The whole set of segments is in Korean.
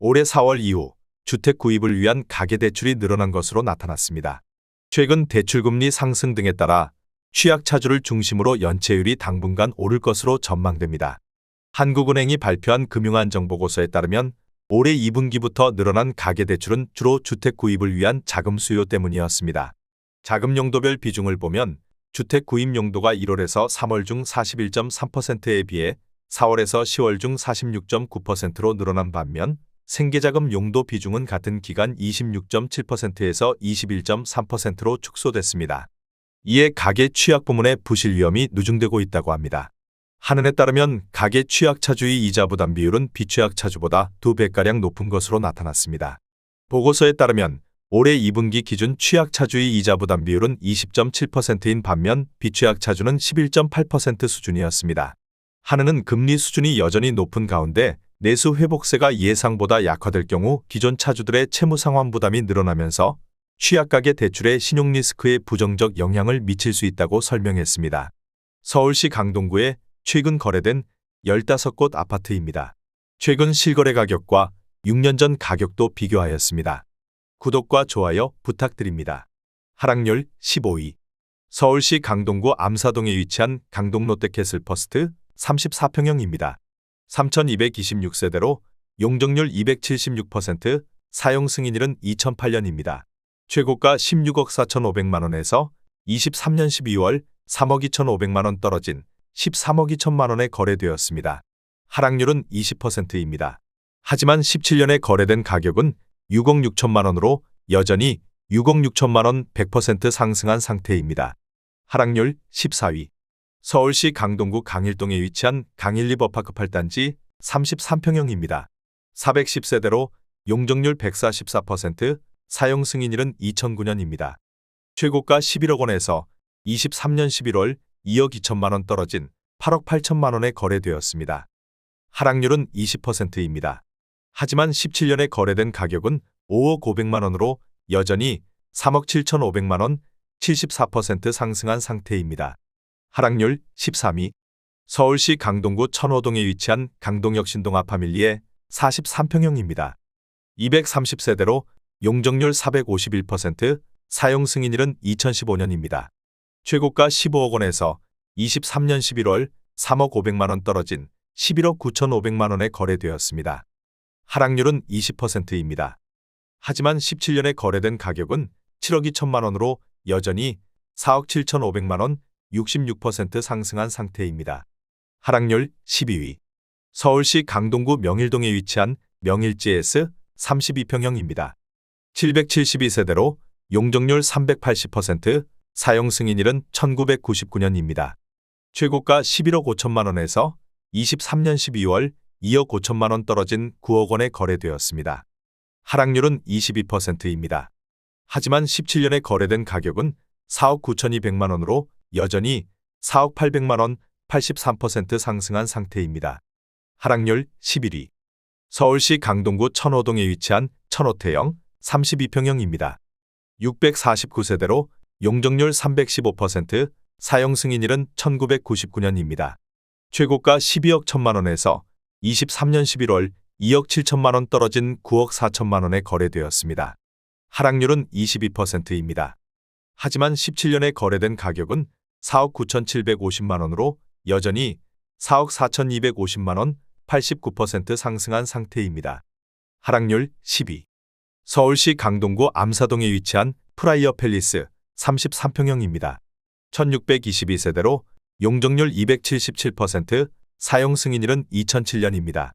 올해 4월 이후 주택 구입을 위한 가계대출이 늘어난 것으로 나타났습니다. 최근 대출금리 상승 등에 따라 취약차주를 중심으로 연체율이 당분간 오를 것으로 전망됩니다. 한국은행이 발표한 금융안정보고서에 따르면 올해 2분기부터 늘어난 가계대출은 주로 주택 구입을 위한 자금 수요 때문이었습니다. 자금 용도별 비중을 보면 주택 구입 용도가 1월에서 3월 중 41.3%에 비해 4월에서 10월 중 46.9%로 늘어난 반면 생계자금 용도 비중은 같은 기간 26.7%에서 21.3%로 축소됐습니다. 이에 가계 취약 부문의 부실 위험이 누중되고 있다고 합니다. 한은에 따르면 가계 취약차주의 이자 부담 비율은 비취약차주보다 2배가량 높은 것으로 나타났습니다. 보고서에 따르면 올해 2분기 기준 취약차주의 이자 부담 비율은 20.7%인 반면 비취약차주는 11.8% 수준이었습니다. 한은은 금리 수준이 여전히 높은 가운데 내수 회복세가 예상보다 약화될 경우 기존 차주들의 채무 상환 부담이 늘어나면서 취약가계 대출의 신용 리스크에 부정적 영향을 미칠 수 있다고 설명했습니다. 서울시 강동구에 최근 거래된 15곳 아파트입니다. 최근 실거래 가격과 6년 전 가격도 비교하였습니다. 구독과 좋아요 부탁드립니다. 하락률 15위. 서울시 강동구 암사동에 위치한 강동 롯데캐슬퍼스트 34평형입니다. 3,226세대로 용적률 276%, 사용 승인일은 2008년입니다. 최고가 16억 4,500만원에서 23년 12월 3억 2,500만원 떨어진 13억 2천만원에 거래되었습니다. 하락률은 20%입니다. 하지만 17년에 거래된 가격은 6억 6천만원으로 여전히 6억 6천만원 100% 상승한 상태입니다. 하락률 14위. 서울시 강동구 강일동에 위치한 강일리버파크 8단지 33평형입니다. 410세대로 용적률 144%, 사용 승인일은 2009년입니다. 최고가 11억 원에서 23년 11월 2억 2천만원 떨어진 8억 8천만원에 거래되었습니다. 하락률은 20%입니다. 하지만 17년에 거래된 가격은 5억 500만원으로 여전히 3억 7,500만원 74% 상승한 상태입니다. 하락률 13위. 서울시 강동구 천호동에 위치한 강동혁신동 아파밀리에 43평형입니다. 230세대로 용적률 451%, 사용 승인일은 2015년입니다. 최고가 15억 원에서 23년 11월 3억 500만원 떨어진 11억 9,500만원에 거래되었습니다. 하락률은 20%입니다. 하지만 17년에 거래된 가격은 7억 2천만원으로 여전히 4억 7,500만원 66% 상승한 상태입니다. 하락률 12위. 서울시 강동구 명일동에 위치한 명일GS 32평형입니다. 772세대로 용적률 380%, 사용 승인일은 1999년입니다. 최고가 11억 5천만원에서 23년 12월 2억 5천만원 떨어진 9억 원에 거래되었습니다. 하락률은 22%입니다. 하지만 17년에 거래된 가격은 4억 9,200만원으로 여전히 4억 800만원 83% 상승한 상태입니다. 하락률 11위. 서울시 강동구 천호동에 위치한 천호태형 32평형입니다. 649세대로 용적률 315%, 사용 승인일은 1999년입니다. 최고가 12억 1천만원에서 23년 11월 2억 7천만원 떨어진 9억 4천만원에 거래되었습니다. 하락률은 22%입니다. 하지만 17년에 거래된 가격은 4억 9,750만원으로 여전히 4억 4,250만원 89% 상승한 상태입니다. 하락률 10위. 서울시 강동구 암사동에 위치한 프라이어 팰리스 33평형입니다. 1,622세대로 용적률 277%, 사용 승인일은 2007년입니다.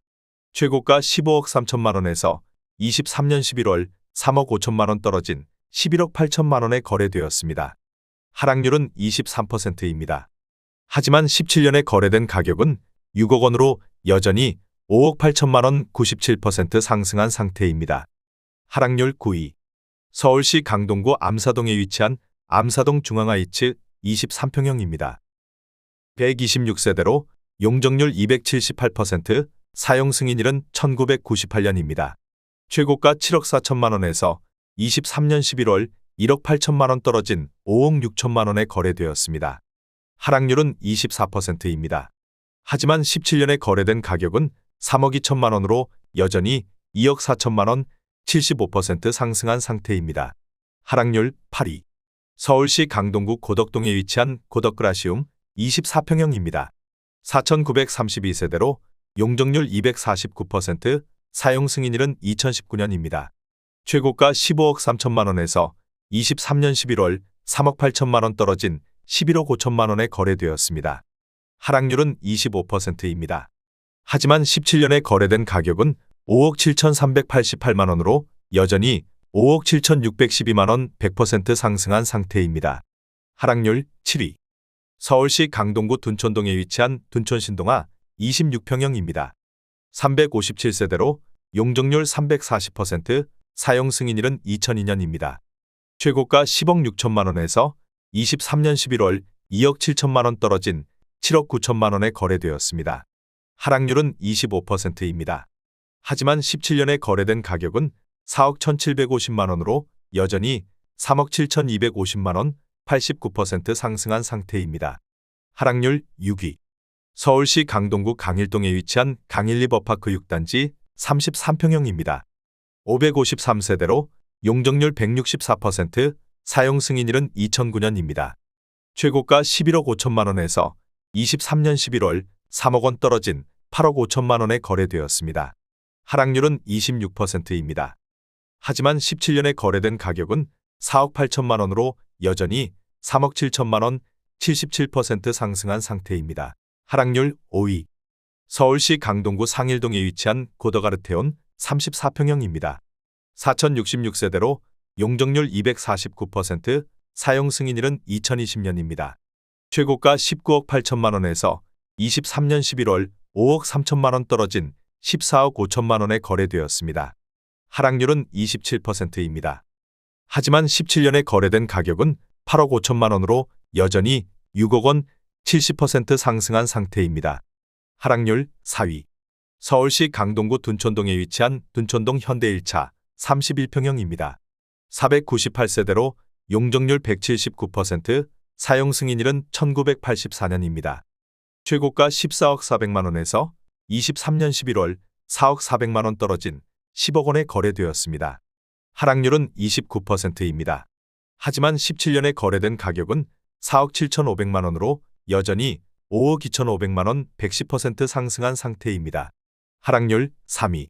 최고가 15억 3천만원에서 23년 11월 3억 5천만원 떨어진 11억 8천만원에 거래되었습니다. 하락률은 23%입니다. 하지만 17년에 거래된 가격은 6억 원으로 여전히 5억 8천만원 97% 상승한 상태입니다. 하락률 9위. 서울시 강동구 암사동에 위치한 암사동 중앙하이츠 23평형입니다. 126세대로 용적률 278%, 사용 승인일은 1998년입니다. 최고가 7억 4천만원에서 23년 11월 1억 8천만원 떨어진 5억 6천만원에 거래되었습니다. 하락률은 24%입니다. 하지만 17년에 거래된 가격은 3억 2천만원으로 여전히 2억 4천만 원, 75% 상승한 상태입니다. 하락률 8위. 서울시 강동구 고덕동에 위치한 고덕그라시움 24평형입니다. 4,932세대로 용적률 249%, 사용 승인일은 2019년입니다. 최고가 15억 3천만 원에서 23년 11월 3억 8천만 원 떨어진 11억 5천만 원에 거래되었습니다. 하락률은 25%입니다. 하지만 17년에 거래된 가격은 5억 7,388만 원으로 여전히 5억 7,612만 원 100% 상승한 상태입니다. 하락률 7위. 서울시 강동구 둔촌동에 위치한 둔촌신동아 26평형입니다. 357세대로 용적률 340%, 사용 승인일은 2002년입니다. 최고가 10억 6천만 원에서 23년 11월 2억 7천만 원 떨어진 7억 9천만 원에 거래되었습니다. 하락률은 25%입니다. 하지만 17년에 거래된 가격은 4억 1,750만 원으로 여전히 3억 7,250만 원 89% 상승한 상태입니다. 하락률 6위. 서울시 강동구 강일동에 위치한 강일리버파크 6단지 33평형입니다. 553세대로 용적률 164%, 사용 승인일은 2009년입니다. 최고가 11억 5천만 원에서 23년 11월 3억 원 떨어진 8억 5천만 원에 거래되었습니다. 하락률은 26%입니다. 하지만 17년에 거래된 가격은 4억 8천만 원으로 여전히 3억 7천만 원 77% 상승한 상태입니다. 하락률 5위. 서울시 강동구 상일동에 위치한 고덕아르테온 34평형입니다. 4,066세대로 용적률 249%, 사용 승인일은 2020년입니다. 최고가 19억 8천만 원에서 23년 11월 5억 3천만 원 떨어진 14억 5천만 원에 거래되었습니다. 하락률은 27%입니다. 하지만 17년에 거래된 가격은 8억 5천만 원으로 여전히 6억 원 70% 상승한 상태입니다. 하락률 4위. 서울시 강동구 둔촌동에 위치한 둔촌동 현대 1차 31평형입니다. 498세대로 용적률 179%, 사용 승인일은 1984년입니다. 최고가 14억 400만 원에서 23년 11월 4억 400만 원 떨어진 10억 원에 거래되었습니다. 하락률은 29%입니다. 하지만 17년에 거래된 가격은 4억 7,500만 원으로 여전히 5억 2,500만 원 110% 상승한 상태입니다. 하락률 3위.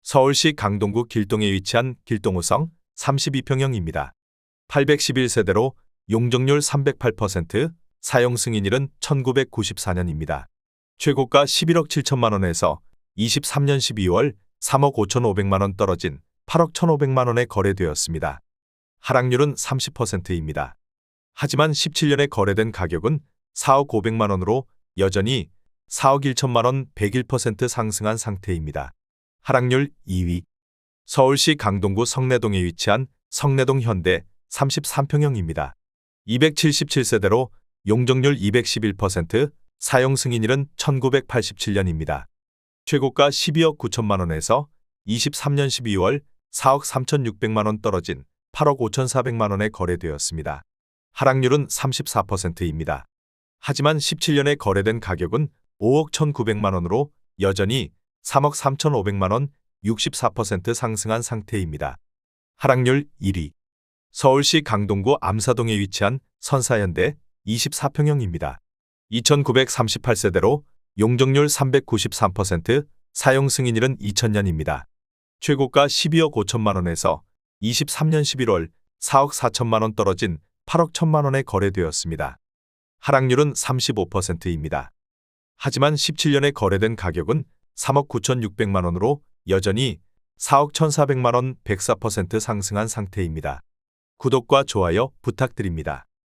서울시 강동구 길동에 위치한 길동우성 32평형입니다. 811세대로 용적률 308%, 사용 승인일은 1994년입니다. 최고가 11억 7천만 원에서 23년 12월 3억 5,500만 원 떨어진 8억 1,500만 원에 거래되었습니다. 하락률은 30%입니다. 하지만 17년에 거래된 가격은 4억 500만 원으로 여전히 4억 1천만 원 101% 상승한 상태입니다. 하락률 2위. 서울시 강동구 성내동에 위치한 성내동 현대 33평형입니다. 277세대로 용적률 211%, 사용 승인일은 1987년입니다. 최고가 12억 9천만 원에서 23년 12월 4억 3,600만 원 떨어진 8억 5,400만 원에 거래되었습니다. 하락률은 34%입니다. 하지만 17년에 거래된 가격은 5억 1,900만 원으로 여전히 3억 3,500만 원 64% 상승한 상태입니다. 하락률 1위. 서울시 강동구 암사동에 위치한 선사현대 24평형입니다. 2,938세대로 용적률 393%, 사용 승인일은 2000년입니다. 최고가 12억 5천만 원에서 23년 11월 4억 4천만 원 떨어진 8억 1천만 원에 거래되었습니다. 하락률은 35%입니다. 하지만 17년에 거래된 가격은 3억 9,600만 원으로 여전히 4억 1,400만 원 104% 상승한 상태입니다. 구독과 좋아요 부탁드립니다.